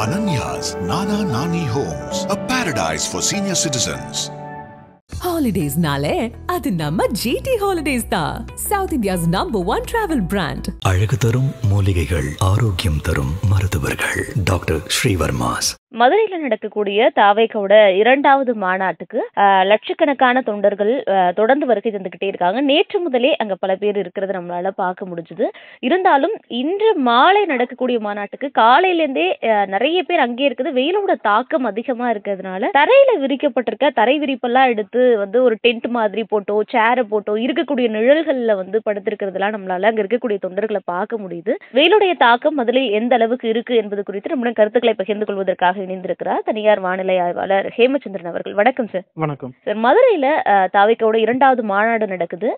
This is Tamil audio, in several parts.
Ananya's Nana Nani Homes, a paradise for senior citizens. Holidays nale, adu namma GT Holidays da. South India's #1 travel brand. அழகு தரும் மூலிகைகள், ஆரோக்கியம் தரும் மருத்துவர்கள். டாக்டர் ஸ்ரீவர்மாஸ். மதுரையில் நடக்கக்கூடிய தாவேக்கோட 2வது மாநாட்டுக்கு லட்சக்கணக்கான தொண்டர்கள் தொடர்ந்து வருகை தந்துகிட்டே இருக்காங்க. நேற்று முதலே அங்க பல பேர் இருக்கிறத நம்மளால பார்க்க முடிஞ்சுது. இருந்தாலும் இன்று மாலை நடக்கக்கூடிய மாநாட்டுக்கு காலையிலேருந்தே நிறைய பேர் அங்கே இருக்குது. வெயிலோட தாக்கம் அதிகமா இருக்கிறதுனால தரையில விரிக்கப்பட்டிருக்க தரை விரிப்பெல்லாம் எடுத்து வந்து ஒரு டென்ட் மாதிரி போட்டோ சேரை போட்டோ இருக்கக்கூடிய நிழல்கள்ல வந்து படுத்திருக்கிறதுலாம் நம்மளால அங்க இருக்கக்கூடிய தொண்டர்களை பார்க்க முடியுது. வெயிலுடைய தாக்கம் மதுரையில் எந்த அளவுக்கு இருக்கு என்பது குறித்து நம்முடைய கருத்துக்களை பகிர்ந்து கொள்வதற்காக இணைந்திருக்கிறார் தனியார் வானிலை ஆய்வாளர் ஹேமச்சந்திரன் அவர்கள். வணக்கம் சார். வணக்கம் சார். மதுரையில தாவேக்கோட 2வது மாநாடு நடக்குது.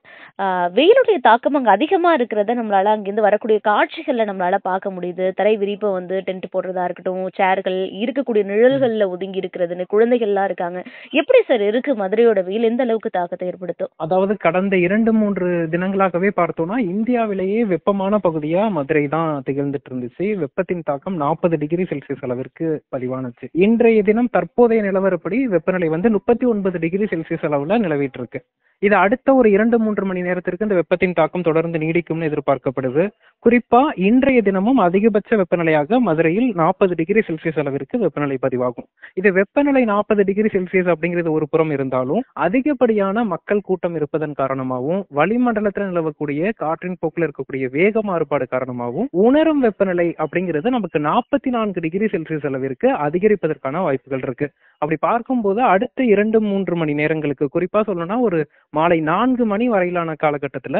வெயிலுடைய தாக்கம் அங்க அதிகமா இருக்கிறத நம்மளால அங்கிருந்து வரக்கூடிய காட்சிகள்ல நம்மளால பார்க்க முடியுது. தரை விரிப்பை வந்து டென்ட் போடுறதா இருக்கட்டும், சேர்கள் இருக்கக்கூடிய நிழல்கள்ல ஒதுங்கி இருக்கிறதுன்னு குழந்தைகள்லாம் இருக்காங்க. எப்படி சார் இருக்கு மதுரையோட வெயில், எந்த அளவுக்கு தாக்கத்தை ஏற்படுத்தும்? அதாவது கடந்த 2-3 தினங்களாகவே பார்த்தோம்னா இந்தியாவிலேயே வெப்பமான பகுதியா மதுரை தான் திகழ்ந்துட்டு இருந்துச்சு. வெப்பத்தின் தாக்கம் 40 டிகிரி செல்சியஸ் அளவிற்கு பதிவானுச்சு. இன்றைய தினம் தற்போதைய நிலவரப்படி வெப்பநிலை வந்து 39 டிகிரி செல்சியஸ் அளவுல நிலவிட்டு இருக்கு. இது அடுத்த ஒரு 2-3 மணி நேரத்திற்கு இந்த வெப்பத்தின் தாக்கம் தொடர்ந்து நீடிக்கும்னு எதிர்பார்க்கப்படுது. குறிப்பா இன்றைய தினமும் அதிகபட்ச வெப்பநிலையாக மதுரையில் 40 டிகிரி செல்சியஸ் அளவிற்கு வெப்பநிலை பதிவாகும். இது வெப்பநிலை 40 டிகிரி செல்சியஸ் அப்படிங்கிறது ஒரு புறம் இருந்தாலும் அதிகப்படியான மக்கள் கூட்டம் இருப்பதன் காரணமாகவும் வளிமண்டலத்தில் நிலவக்கூடிய காற்றின் போக்கில் இருக்கக்கூடிய வேக மாறுபாடு காரணமாகவும் உணரும் வெப்பநிலை அப்படிங்கிறது நமக்கு 44 டிகிரி செல்சியஸ் அளவிற்கு அதிகரிப்பதற்கான வாய்ப்புகள் இருக்கு. அப்படி பார்க்கும்போது அடுத்த 2-3 மணி நேரங்களுக்கு, குறிப்பா சொல்லணும்னா ஒரு மாலை 4 மணி வரையிலான காலகட்டத்துல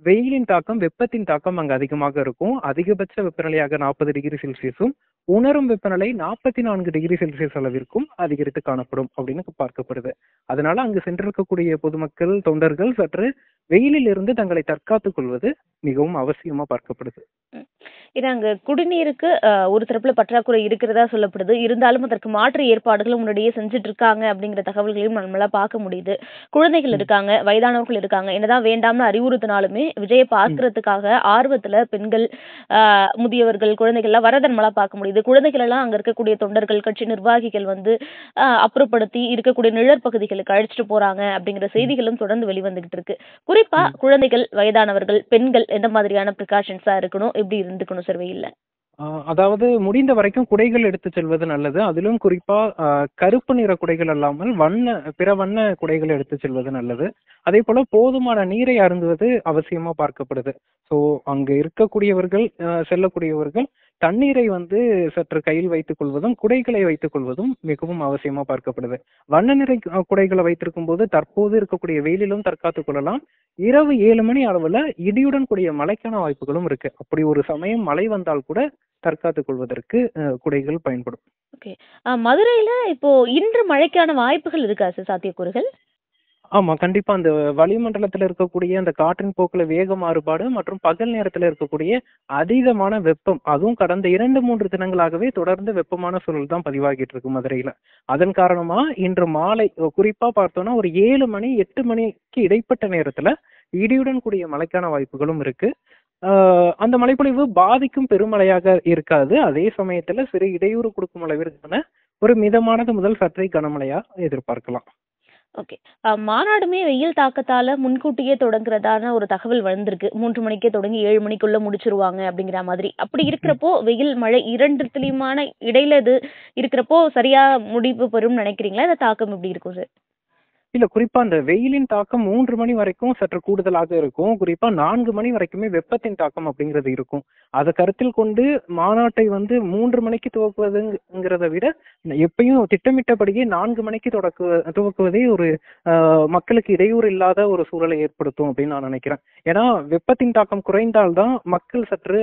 வெயிலின் தாக்கம், வெப்பத்தின் தாக்கம் அங்க அதிகமாக இருக்கும். அதிகபட்ச வெப்பநிலையாக 40 டிகிரி செல்சியஸும் உணரும் வெப்பநிலை 44 டிகிரி செல்சியஸ் அளவிற்கும் அதிகரித்து காணப்படும் அப்படின்னு பார்க்கப்படுது. அதனால அங்கு சென்றிருக்கக்கூடிய பொதுமக்கள், தொண்டர்கள் சற்று வெயிலில் இருந்து தங்களை தற்காத்துக் கொள்வது மிகவும் அவசியமா பார்க்கப்படுது. இது அங்க குடிநீருக்கு ஒரு தரப்புல பற்றாக்குறை இருக்கிறதா சொல்லப்படுது. இருந்தாலும் அதற்கு மாற்று ஏற்பாடுகளும் முன்னாடியே செஞ்சுட்டு இருக்காங்க அப்படிங்கிற தகவல்களையும் நம்மளால பார்க்க முடியுது. குழந்தைகள் இருக்காங்க, வயதானவர்கள் இருக்காங்க. என்னதான் வேண்டாம்னு அறிவுறுத்தினாலுமே விஜயை பார்க்கறதுக்காக ஆர்வத்துல பெண்கள், முதியவர்கள், குழந்தைகள் எல்லாம் வரதை நம்மளால பார்க்க முடியுது. குழந்தைகள் எல்லாம் அங்க இருக்கக்கூடிய தொண்டர்கள், கட்சி நிர்வாகிகள் வந்து அப்புறப்படுத்தி இருக்கக்கூடிய நிழற்பகுதிகளுக்கு அழைச்சிட்டு போறாங்க அப்படிங்கிற செய்திகளும் தொடர்ந்து வெளிவந்துகிட்டு இருக்கு. குறிப்பா குழந்தைகள், வயதானவர்கள், பெண்கள் எந்த மாதிரியான பிரிகாஷன்ஸா இருக்கணும், எப்படி இருந்துக்கணும் சார் வெயில்ல? அதாவது முடிந்த வரைக்கும் குடைகள் எடுத்து செல்வது நல்லது. அதிலும் குறிப்பா கருப்பு நிற குடைகள் அல்லாமல் பிற வண்ண குடைகள் எடுத்து செல்வது நல்லது. அதே போல போதுமான நீரை அருந்துவது அவசியமா பார்க்கப்படுது. ஸோ அங்க இருக்கக்கூடியவர்கள், செல்லக்கூடியவர்கள் தண்ணீரை வந்து சற்று கையில் வைத்துக் கொள்வதும் குடைகளை வைத்துக் கொள்வதும் மிகவும் அவசியமா பார்க்கப்படுது. வண்ண நிறை குடைகளை வைத்திருக்கும் போது தற்போது இருக்கக்கூடிய வெயிலிலும் தற்காத்துக் கொள்ளலாம். இரவு 7 மணி அளவுல இடியுடன் கூடிய மழைக்கான வாய்ப்புகளும் இருக்கு. அப்படி ஒரு சமயம் மழை வந்தால் கூட தற்காத்துக் கொள்வதற்கு குடைகள் பயன்படும். ஓகே. மதுரையில இப்போ இன்று மழைக்கான வாய்ப்புகள் இருக்கா சார், சாத்தியக்கூறுகள்? ஆமா, கண்டிப்பா. அந்த வளிமண்டலத்துல இருக்கக்கூடிய அந்த காற்றின் போக்குல வேக மாறுபாடு மற்றும் பகல் நேரத்துல இருக்கக்கூடிய அதீதமான வெப்பம், அதுவும் கடந்த 2-3 தினங்களாகவே தொடர்ந்து வெப்பமான சூழல் தான் பதிவாகிட்டு இருக்கு மதுரையில. அதன் காரணமா இன்று மாலை குறிப்பா பார்த்தோம்னா ஒரு 7 மணி 8 மணிக்கு இடைப்பட்ட நேரத்துல இடியுடன் கூடிய மழைக்கான வாய்ப்புகளும் இருக்கு. அந்த மழைப்பொழிவு பாதிக்கும் பெருமழையாக இருக்காது. அதே சமயத்துல சிறு இடையூறு கொடுக்கும் அளவிற்கான ஒரு மிதமானது முதல் சற்றே கனமழையா எதிர்பார்க்கலாம். ஓகே. மாநாடுமே வெயில் தாக்கத்தால முன்கூட்டியே தொடங்குறதான ஒரு தகவல் வந்திருக்கு. 3 மணிக்கே தொடங்கி 7 மணிக்குள்ள முடிச்சிருவாங்க அப்படிங்கிற மாதிரி. அப்படி இருக்கிறப்போ வெயில் மழை இரண்டுத்துலயுமான இடையில இது இருக்கிறப்போ சரியா முடிவு பெறும் நினைக்கிறீங்களா? இந்த தாக்கம் எப்படி இருக்கும் சார்? இல்ல, குறிப்பா அந்த வெயிலின் தாக்கம் 3 மணி வரைக்கும் சற்று கூடுதலாக இருக்கும். குறிப்பா 4 மணி வரைக்குமே வெப்பத்தின் தாக்கம் அப்படிங்கிறது இருக்கும். அதை கருத்தில் கொண்டு மாநாட்டை வந்து 3 மணிக்கு துவக்குவதுங்கிறத விட எப்பயும் திட்டமிட்டபடியே 4 மணிக்கு துவக்குவதே ஒரு மக்களுக்கு இடையூறு இல்லாத ஒரு சூழலை ஏற்படுத்தும் அப்படின்னு நான் நினைக்கிறேன். ஏன்னா வெப்பத்தின் தாக்கம் குறைந்தால்தான் மக்கள் சற்று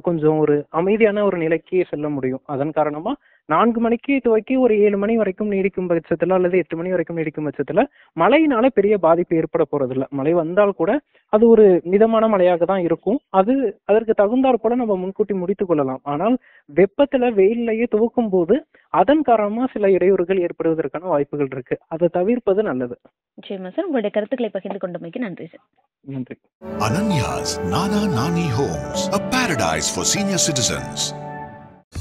கொஞ்சம் ஒரு அமைதியான ஒரு நிலைக்கு செல்ல முடியும். அதன் காரணமா 4 மணிக்கு துவக்கி ஒரு 7 மணி வரைக்கும் நீடிக்கும் பட்சத்துல அல்லது 8 மணி வரைக்கும் நீடிக்கும் பட்சத்துல மழையினால பெரிய பாதிப்பு ஏற்பட போறது இல்லை. மழை வந்தால் கூட அது ஒரு மிதமான மழையாக தான் இருக்கும். அதற்கு தகுந்தாற் போல நம்ம முன்கூட்டி முடித்துக் கொள்ளலாம். ஆனால் வெப்பத்துல வெயிலையே துவக்கும் போது அதன் காரணமா சில இடையூறுகள் ஏற்படுவதற்கான வாய்ப்புகள் இருக்கு. அதை தவிர்ப்பது நல்லது. நிச்சயமா சார். உங்களுடைய கருத்துக்களை பகிர்ந்து கொண்டமைக்கு நன்றி சார். நன்றி. Ananya's Nana Nani Homes, a paradise for senior citizens.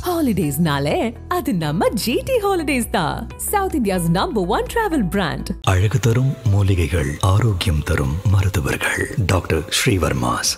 ஹாலிடேஸ்னாலே அது நம்ம ஜிடி ஹாலிடேஸ் தான். South India's number 1 travel brand. அழகு தரும் மூலிகைகள், ஆரோக்கியம் தரும் மருத்துவர்கள். டாக்டர் ஸ்ரீவர்மாஸ்.